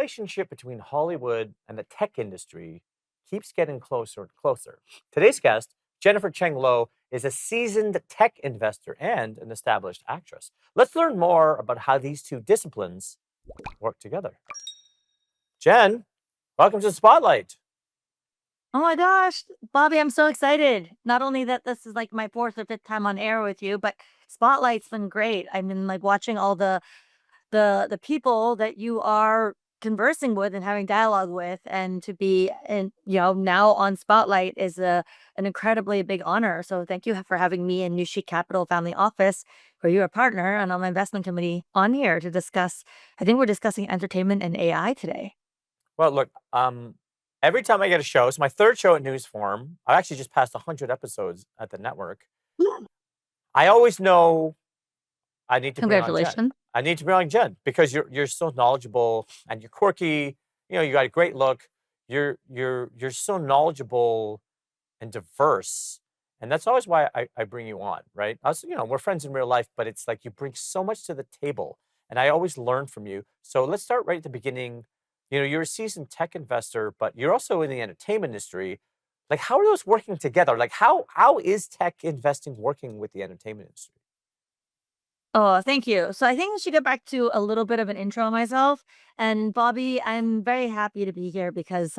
relationship between Hollywood and the tech industry keeps getting closer and closer. Today's guest, Jennifer Cheng Lo, is a seasoned tech investor and an established actress. Let's learn more about how these two disciplines work together. Jen, welcome to the Spotlight. Oh my gosh, Bobby, I'm so excited. Not only that this is like my fourth or fifth time on air with you, but Spotlight's been great. I've been like watching all the people that you are conversing with and having dialogue with, and to be in now on Spotlight is an incredibly big honor. So thank you for having me and New Chic Capital Family Office, where you're a partner, and on my investment committee on here to discuss. I think we're discussing entertainment and AI today. Well, look, every time I get a show, it's my third show at Newsform. I actually just passed 100 episodes at the network. I always know I need to bring on Jen. Congratulations. I need to bring on Jen because you're so knowledgeable and you're quirky. You know, you got a great look. You're so knowledgeable and diverse. And that's always why I bring you on, right? Us, we're friends in real life, but it's like you bring so much to the table. And I always learn from you. So let's start right at the beginning. You're a seasoned tech investor, but you're also in the entertainment industry. Like, how are those working together? Like, how is tech investing working with the entertainment industry? Oh, thank you. So I think I should get back to a little bit of an intro on myself. And Bobby, I'm very happy to be here because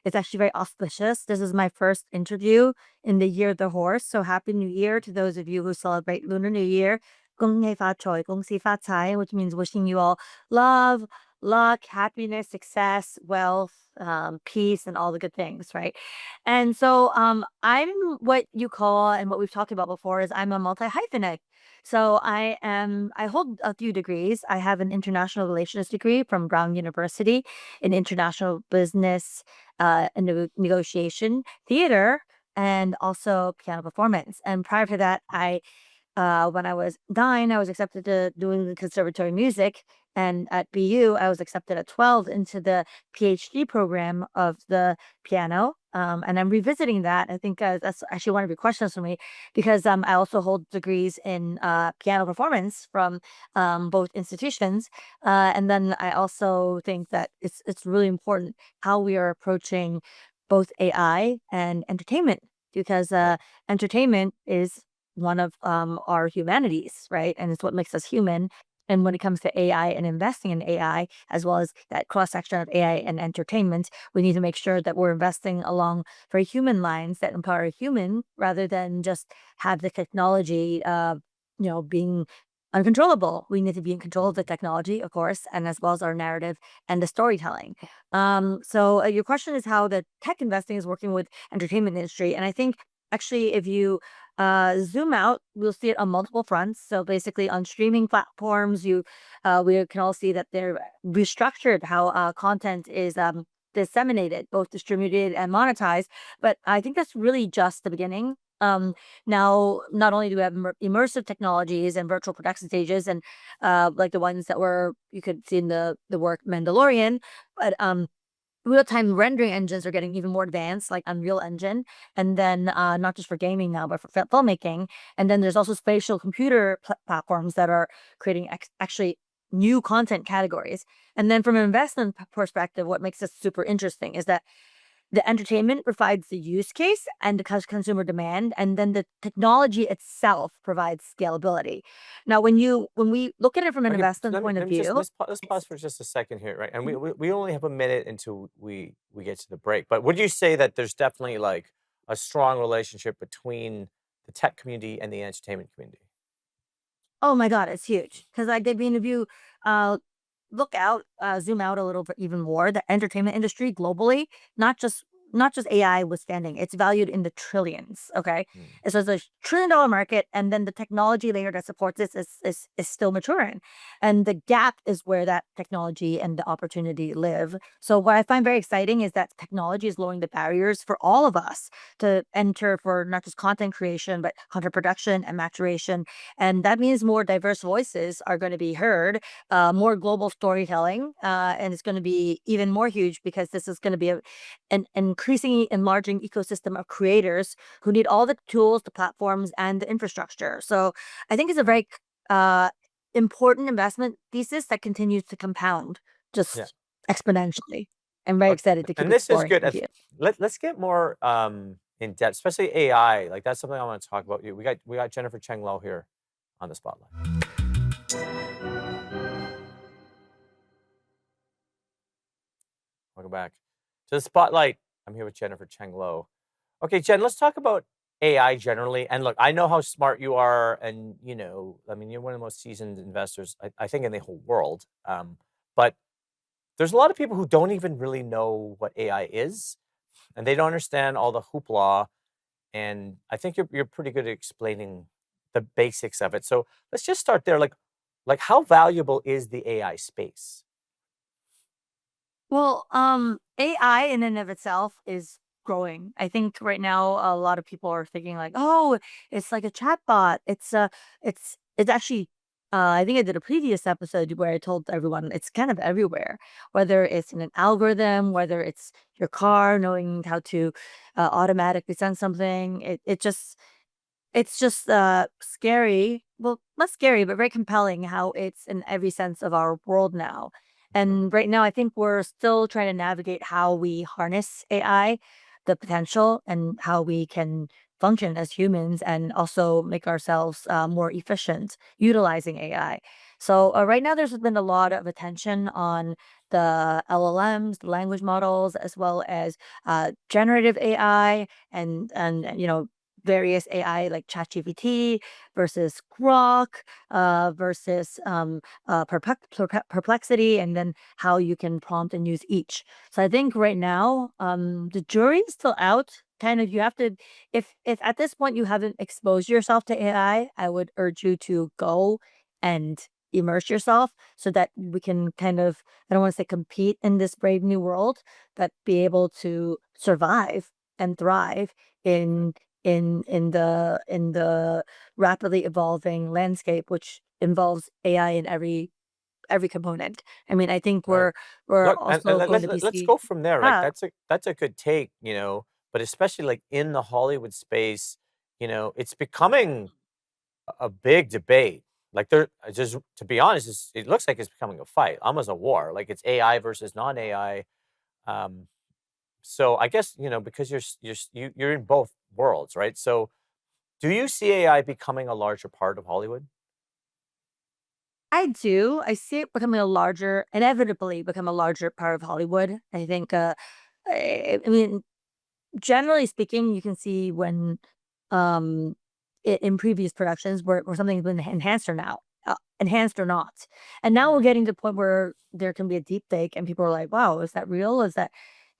it's actually very auspicious. This is my first interview in the year of the horse. So happy New Year to those of you who celebrate Lunar New Year. 恭喜发财, which means wishing you all love, luck, happiness, success, wealth, peace, and all the good things, right? And so I'm what you call, and what we've talked about before, is I'm a multi hyphenate. So I hold a few degrees. I have an international relations degree from Brown University in international business and negotiation, theater, and also piano performance. And prior to that, when I was 9, I was accepted to doing the conservatory music. And at BU, I was accepted at 12 into the PhD program of the piano. And I'm revisiting that. I think that's actually one of your questions for me, because I also hold degrees in piano performance from both institutions. And then I also think that it's really important how we are approaching both AI and entertainment, because Right. entertainment is one of our humanities, right? And it's what makes us human. And when it comes to AI and investing in AI, as well as that cross section of AI and entertainment, we need to make sure that we're investing along very human lines that empower a human, rather than just have the technology, being uncontrollable. We need to be in control of the technology, of course, and as well as our narrative and the storytelling. So your question is how the tech investing is working with entertainment industry, and I think actually, if you zoom out, we'll see it on multiple fronts. So basically, on streaming platforms, we can all see that they're restructured how content is disseminated, both distributed and monetized. But I think that's really just the beginning. Now, not only do we have immersive technologies and virtual production stages, and like the ones that you could see in the work Mandalorian, but real-time rendering engines are getting even more advanced, like Unreal Engine, and then not just for gaming now, but for filmmaking. And then there's also spatial computer platforms that are creating actually new content categories. And then from an investment perspective, what makes this super interesting is that the entertainment provides the use case and the consumer demand, and then the technology itself provides scalability. Now, when we look at it from an Okay, so investment point of view. let's pause for just a second here, right? And we only have a minute until we get to the break. But would you say that there's definitely like a strong relationship between the tech community and the entertainment community? Oh my God, it's huge. Because I did mean, if you uh, zoom out a little bit even more, the entertainment industry globally, not just AI withstanding, it's valued in the trillions. Okay, Mm. so it's a $1 trillion market, and then the technology layer that supports this is still maturing, and the gap is where that technology and the opportunity live. So what I find very exciting is that technology is lowering the barriers for all of us to enter, for not just content creation, but content production and maturation, and that means more diverse voices are going to be heard, more global storytelling, and it's going to be even more huge because this is going to be an increasingly enlarging ecosystem of creators who need all the tools, the platforms, and the infrastructure. So I think it's a Right. very uh, important investment thesis that continues to compound Yeah. just exponentially. I'm very Okay, excited to keep and this is exploring good. with you. Let's get more in depth, especially AI. Like that's something I want to talk about. We got Jennifer Cheng Lo here on the spotlight. Welcome back to the spotlight. I'm here with Jennifer Cheng Lo. Okay, Jen, let's talk about AI generally. And look, I know how smart you are, and I mean, you're one of the most seasoned investors, I think, in the whole world. But there's a lot of people who don't even really know what AI is, and they don't understand all the hoopla. And I think you're pretty good at explaining the basics of it. So let's just start there. Like how valuable is the AI space? Well, AI in and of itself is growing. I think right now a lot of people are thinking like, oh, it's like a chatbot. It's actually I think I did a previous episode where I told everyone it's kind of everywhere, whether it's in an algorithm, whether it's your car knowing how to automatically send something. It's just scary. Well, not scary, but very compelling how it's in every sense of our world now. Mhm. And right now, I think we're still trying to navigate how we harness AI, the potential, and how we can function as humans and also make ourselves more efficient utilizing AI. So, right now, there's been a lot of attention on the LLMs, the language models, as well as generative AI and various AI like ChatGPT versus Grok versus Perplexity, and then how you can prompt and use each. So I think right now the jury is still out. Kind of, you have to, if at this point you haven't exposed yourself to I would urge you to go and immerse yourself so that we can kind of, I don't want to say compete in this brave new world, but be able to survive and thrive in in the rapidly evolving landscape, which involves AI in every component. I mean, I think Right. we're Look, and also going to be let's seeing. go from there. Like Ah, that's a good take, but especially like in the Hollywood space, it's becoming a big debate. Like there, just to be honest, it looks like it's becoming a fight, almost a war. Like it's AI versus non-AI. Um, so I guess because you're in both worlds, right? So do you see AI becoming a larger part of Hollywood? I do. I see it becoming a larger, inevitably become a larger part of Hollywood. I think. I mean, generally speaking, you can see when in previous productions where something's been enhanced or now enhanced or not, and now we're getting to the point where there can be a deep fake and people are like, wow, is that real? Is that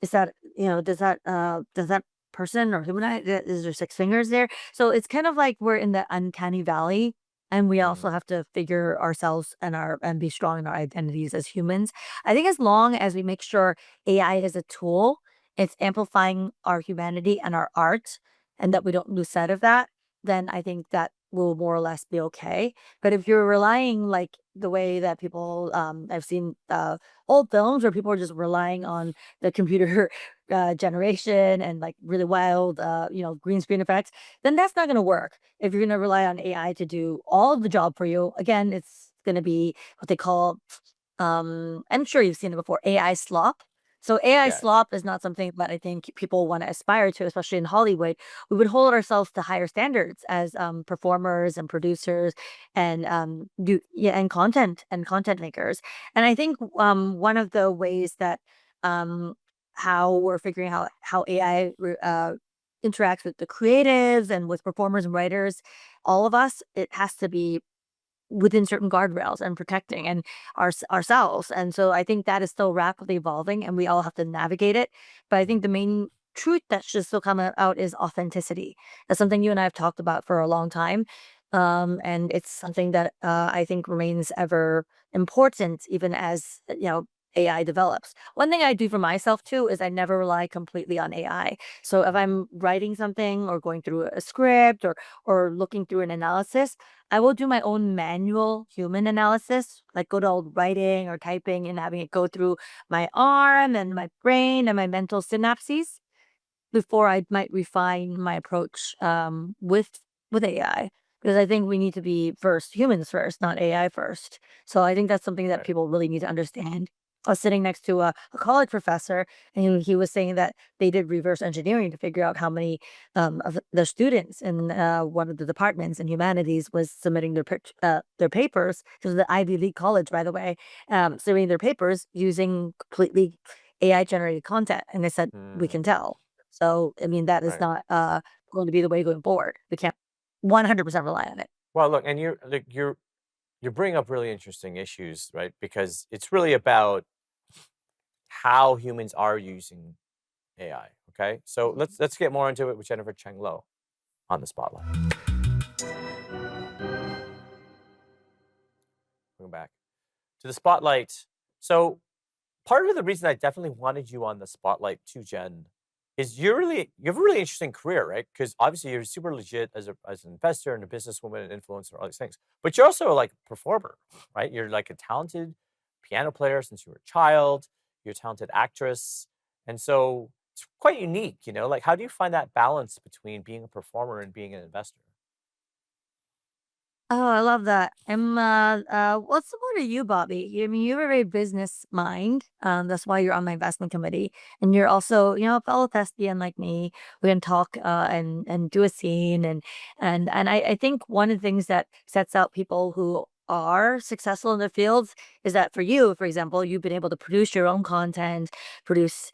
does that person or human is there six fingers there? So it's kind of like we're in the uncanny valley, and we Mm, also have to figure ourselves and be strong in our identities as humans. I think as long as we make sure AI is a tool, it's amplifying our humanity and our art, and that we don't lose sight of that, then I think that will more or less be okay. But if you're relying like the way that people, I've seen old films where people are just relying on the computer generation and like really wild, green screen effects, then that's not going to work. If you're going to rely on AI to do all of the job for you, again, it's going to be what they call, I'm sure you've seen it before, AI slop. So AI yes. slop is not something that I think people want to aspire to, especially in Hollywood. We would hold ourselves to higher standards as performers and producers and and content makers. And I think one of the ways that um, how we're figuring out how AI interacts with the creatives and with performers and writers, all of us, it has to be within certain guardrails and protecting and ourselves. And so I think that is still rapidly evolving and we all have to navigate it. But I think the main truth that should still come out is authenticity. That's something you and I have talked about for a long time. And it's something that I think remains ever important, even as AI develops. One thing I do for myself too is I never rely completely on AI. So if Mm, I'm writing something or going through a script or looking through an analysis, I will do my own manual human analysis, like good old writing or typing and having it go through my arm and my brain and my mental synapses before I might refine my approach with AI. Because I think we need to be first humans first, not AI first. So I think that's something that right. people really need to understand. I was sitting next to a college professor, and he was saying that they did reverse engineering to figure out how many of the students in one of the departments in humanities was submitting their papers to the Ivy League college, by the way, submitting their papers using completely AI generated content, and they said we can Mm, tell. So I mean that is right. not going to be the way going forward. We can't 100% rely on it. Well, look, and you're bringing up really interesting issues, right? Because it's really about how humans are using AI. Okay, so let's get more into it with Jennifer Cheng Lo on the spotlight. Going back to the spotlight. So part of the reason I definitely wanted you on the spotlight too, Jen, is you have a really interesting career, right? Because obviously you're super legit as an investor and a businesswoman and influencer, all these things. But you're also like a performer, right? You're like a talented piano player since you were a child. You're a talented actress, and so it's quite unique. Like how do you find that balance between being a performer and being an investor? Oh, I love that. What's similar to you, Bobby? I mean, you have a very business mind. That's why you're on my investment committee, and you're also, a fellow thespian like me. We can talk and do a scene, and I think one of the things that sets out people who are successful in their fields is that for you, for example, you've been able to produce your own content, produce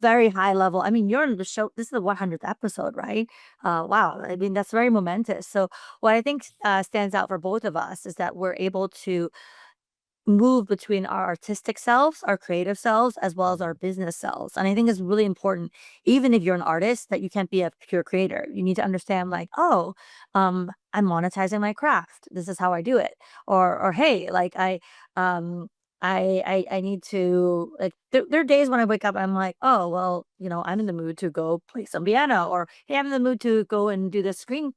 very high level. I mean, you're on the show. This is the 100th episode, right? Wow. I mean, that's very momentous. So what I think stands out for both of us is that we're able to move between our artistic selves, our creative selves, as well as our Mhm. business selves. And I think it's really important, even if you're an artist, that you can't be a pure creator. You need to understand, like, oh, I'm monetizing my craft. This is how I do it. Or hey, like um, I need to like. There are days when I wake up, I'm like, oh, well, I'm in the mood to go play some piano, or hey, I'm in the mood to go and do this screen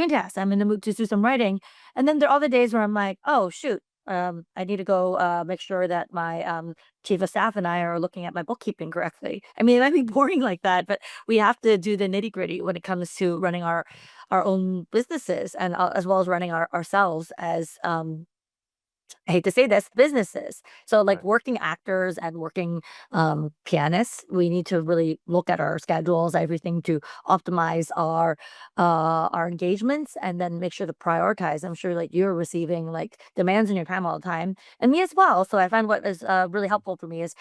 test. I'm in the mood to do some writing, and then there are other days where I'm like, oh shoot, I need to go make sure that my chief of staff and I are looking at my bookkeeping correctly. I mean, it might be boring like that, but we have to do the nitty gritty when it comes to running our own businesses and as well as running ourselves as I hate to say this, businesses. So like Right, working actors and working pianists, we need to really look at our schedules, everything to optimize our engagements and then make sure to prioritize. I'm sure like you're receiving like demands in your time all the time. And me as well. So I find what is really helpful for me is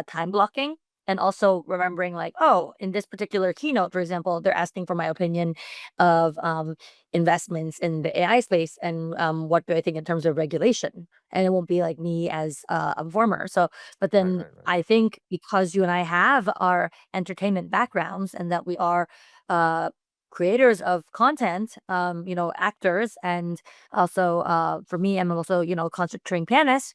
time blocking. And also remembering, like, oh, in this particular keynote, for example, they're asking for my opinion of investments in the AI space and what do I think in terms of regulation, and it won't be like me as a performer. So, but right, then right, right, I think because you and I have our entertainment backgrounds and that we are uh, creators of content, actors, and also for me, I'm also concert trained pianist.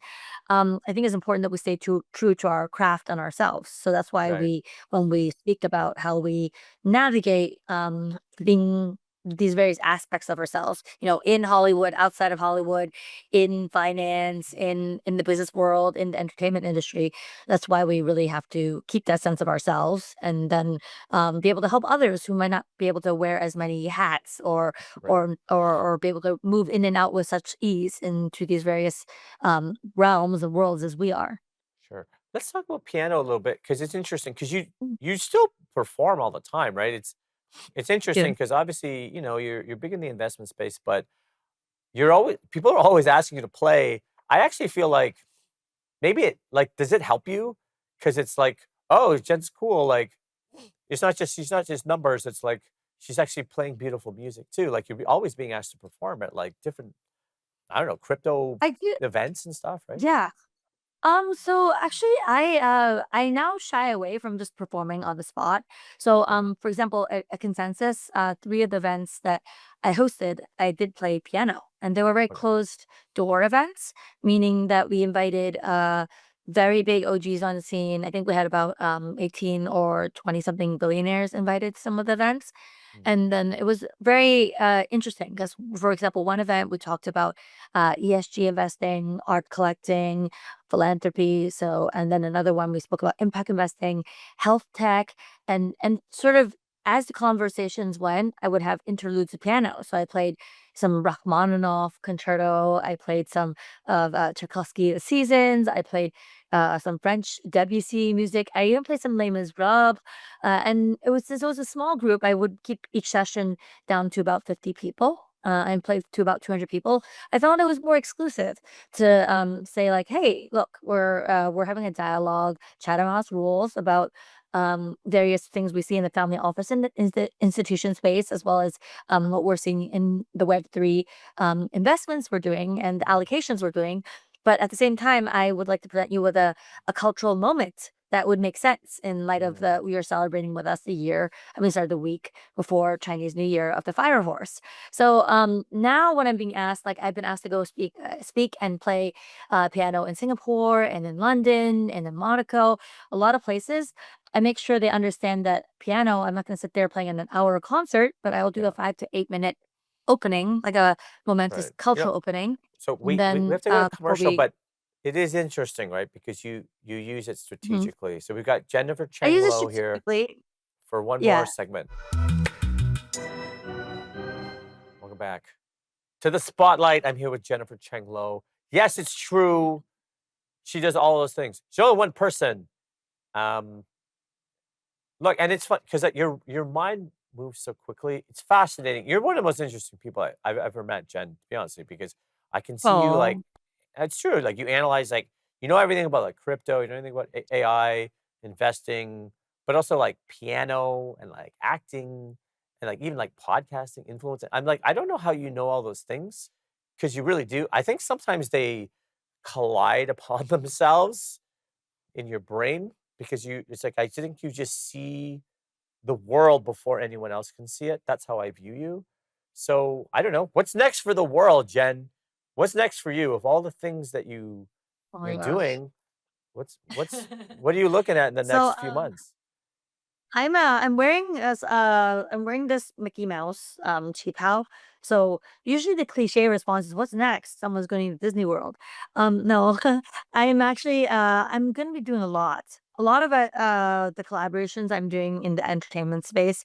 I think it's important that we stay true to our craft and ourselves. So that's why right. when we speak about how we navigate being these various aspects of ourselves, in Hollywood, outside of Hollywood, in finance, in the business world, in the entertainment industry. That's why we really have to keep that sense of ourselves and then be able to help others who might not be able to wear as many hats Right. or be able to move in and out with such ease into these various realms and worlds as we are. Sure. Let's talk about piano a little bit because it's interesting because you Mm. you still perform all the time, right? It's interesting Do. because obviously you're big in the investment space, but you're always people are always asking you to play. I actually feel like maybe it like does it help you? Because it's like oh Jen's cool. Like she's not just numbers. It's like she's actually playing beautiful music too. Like always being asked to perform at like different I don't know crypto I do. events and stuff, right? Yeah. So actually I now shy away from just performing on the spot. So Okay. for example, a consensus, three of the events that I hosted, I did play piano and they were very Okay. closed door events, meaning that we invited very big OGs on the scene. I think we had about 18 or 20 something billionaires invited to some of the events. Mm, And then it was very interesting because, for example, one event we talked about ESG investing, art collecting, philanthropy. So, and then another one we spoke about impact investing, health tech, and sort of as the conversations went, I would have interludes of piano. So I played some Rachmaninoff concerto. I played some of Tchaikovsky, The Seasons. I played some French Debussy music. I even played some Les Miserables. And it was a small group. I would keep each session down to about 50 people. And play to about 200 people. I found it was more exclusive to say like, "Hey, look, we're having a dialogue, chatting house rules about various things we see in the family office and in the institution space, as well as what we're seeing in the Web3 investments we're doing and the allocations we're doing. But at the same time, I would like to present you with a cultural moment that would make sense in light of Mm, the we are celebrating with us the year, I mean, sorry, the week before Chinese New Year of the Fire Horse. So now when I'm being asked, like I've been asked to go speak and play piano in Singapore and in London and in Monaco, a lot of places. I make sure they understand that piano, I'm not going to sit there playing an hour concert, but I will do a yeah, 5 to 8 minute opening, like a momentous right. cultural opening. So And we then have to go to before commercial, we, but it is interesting, right? Because you use it Mhm. strategically. So we've got Jennifer I Cheng use it Lo here strategically. for one more Yeah. segment. Welcome back to the spotlight. I'm here with Jennifer Cheng Lo. Yes, it's true. She does all those things. She's only one person. Um, Look, and it's fun because your mind moves so quickly. It's fascinating. You're one of the most interesting people I've ever met, Jen. To be honest with you, because I can see you like Oh, it's true. Like you analyze, like you know everything about like crypto. You know everything about AI investing, but also like piano and like acting and like even like podcasting influence. I'm like I don't know how you know all those things because you really do. I think sometimes they collide upon themselves in your brain because you it's like I think you just see the world before anyone else can see it. That's how I view you. So I don't know. What's next for the world, Jen? What's next for you? Of all the things that oh my you're gosh. doing, what are you looking at in the So next few months? I'm wearing this Mickey Mouse cheap how. So usually the cliche response is what's next? Someone's going to Disney World. No, I'm gonna be doing a lot. A lot of the collaborations I'm doing in the entertainment space,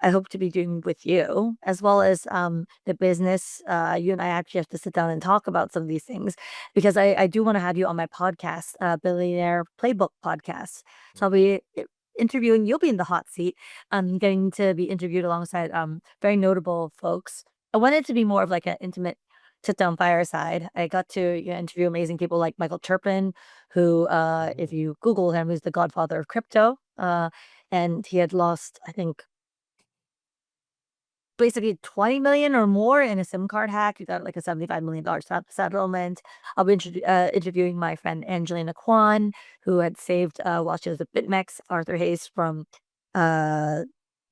I hope to be doing with you, as well as the business. You and I actually have to sit down and talk about some of these things because I do want to have you on my podcast, Billionaire Playbook podcast. So I'll be interviewing, you'll be in the hot seat, getting to be interviewed alongside very notable folks. I want it to be more of like an intimate sit down fireside. I got to interview amazing people like Michael Turpin, who, if Mm, you Google him, is the godfather of crypto. And he had lost, I think, basically 20 million or more in a SIM card hack. You got like a $75 million settlement. I'll be interviewing my friend Angelina Kwan, who had saved, while she was a BitMEX, Arthur Hayes from, uh,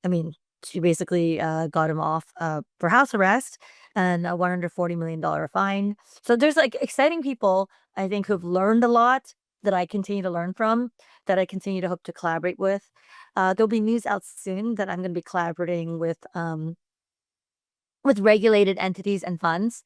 I mean, she basically got him off for house arrest and a $140 million fine. So there's like exciting people, I think, who've mm, learned a lot that I continue to learn from, that I continue to hope to collaborate with. There'll be news out soon that I'm going to be collaborating with regulated entities and funds,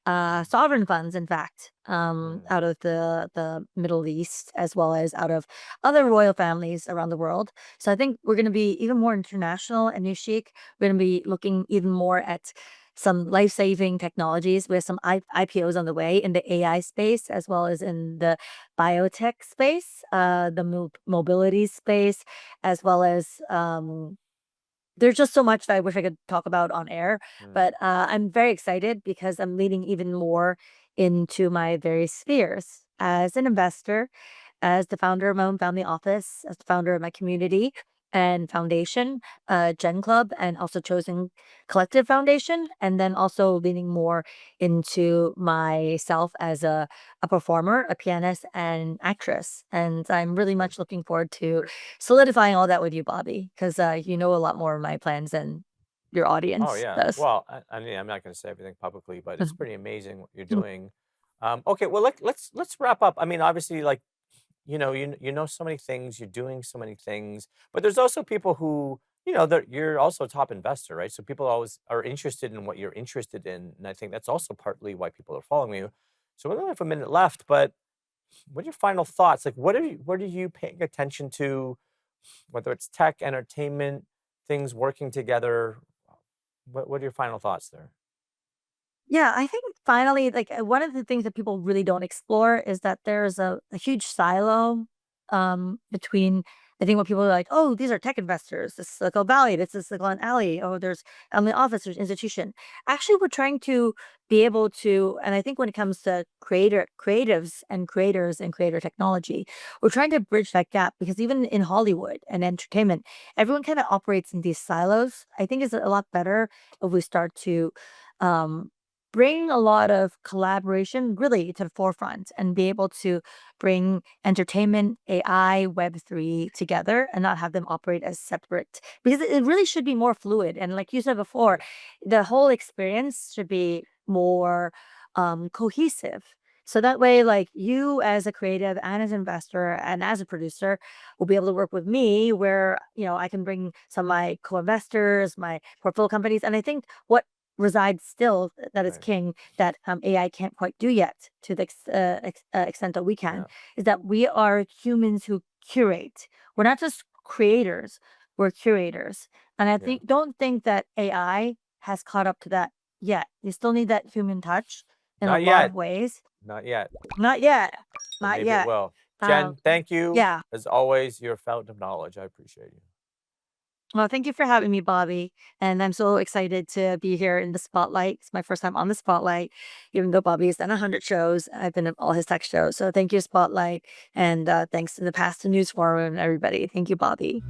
sovereign funds, in fact, mm, out of the Middle East, as well as out of other royal families around the world. So I think we're going to be even more international and new chic. We're going to be looking even more at some life-saving technologies with some IPOs on the way in the AI space, as well as in the biotech space, the mobility space, as well as there's just so much that I wish I could talk about on air, mm, but I'm very excited because I'm leaning even more into my various spheres as an investor, as the founder of my own family office, as the founder of my community and foundation, Gen Club, and also Chosen Collective Foundation, and then also leaning more into myself as a performer, a pianist, and actress. And I'm really right. much looking forward to solidifying all that with you, Bobby, because you know a lot more of my plans than your Oh audience yeah. does. Well, I mean, I'm not going to say everything publicly, but it's pretty amazing what you're doing. Okay, well let's wrap up. I mean, obviously, like you know so many things, you're doing so many things, but there's also people who, that you're also a top investor, right? So people always are interested in what you're interested in, and I think that's also partly why people are following you. So we only have a minute left, but what are your final thoughts? Like, what are you paying attention to, whether it's tech, entertainment, things working together. What are your final thoughts there? Yeah, I think finally, like one of the things that people really don't explore is that there's a huge silo between. I think when people are like, "Oh, these are tech investors. This is Silicon Valley. This is Silicon Alley. Oh, there's family office, there's institution." Actually, we're trying to be able to, and I think when it comes to creatives and creators and creator technology, we're trying to bridge that gap because even in Hollywood and entertainment, everyone kind of operates in these silos. I think it's a lot better if we start to um, bring a lot of collaboration really to the forefront and be able to bring entertainment, AI, Web3 together and not have them operate as separate because it really should be more fluid. And like you said before, Right. the whole experience should be more cohesive. So that way, like you as a creative and as an investor and as a producer will be able to work with me where, I can bring some of my co-investors, my portfolio companies. And I think what resides still that is Right. king that AI can't quite do yet to the extent that we can Yeah. is that we are humans who curate. We're not just creators, we're curators. And I Yeah. don't think that AI has caught up to that yet. You still need that human touch in a Not lot of yet. ways. Not yet. Not yet. But Not maybe it yet. will. Um, Jen, thank you. yeah. As always, you're a fountain of knowledge. I appreciate you. Well, thank you for having me, Bobby. And I'm so excited to be here in the spotlight. It's my first time on the spotlight, even though Bobby has done 100 shows. I've been in all his tech shows. So thank you, Spotlight. And thanks in the past to News Forum and everybody. Thank you, Bobby.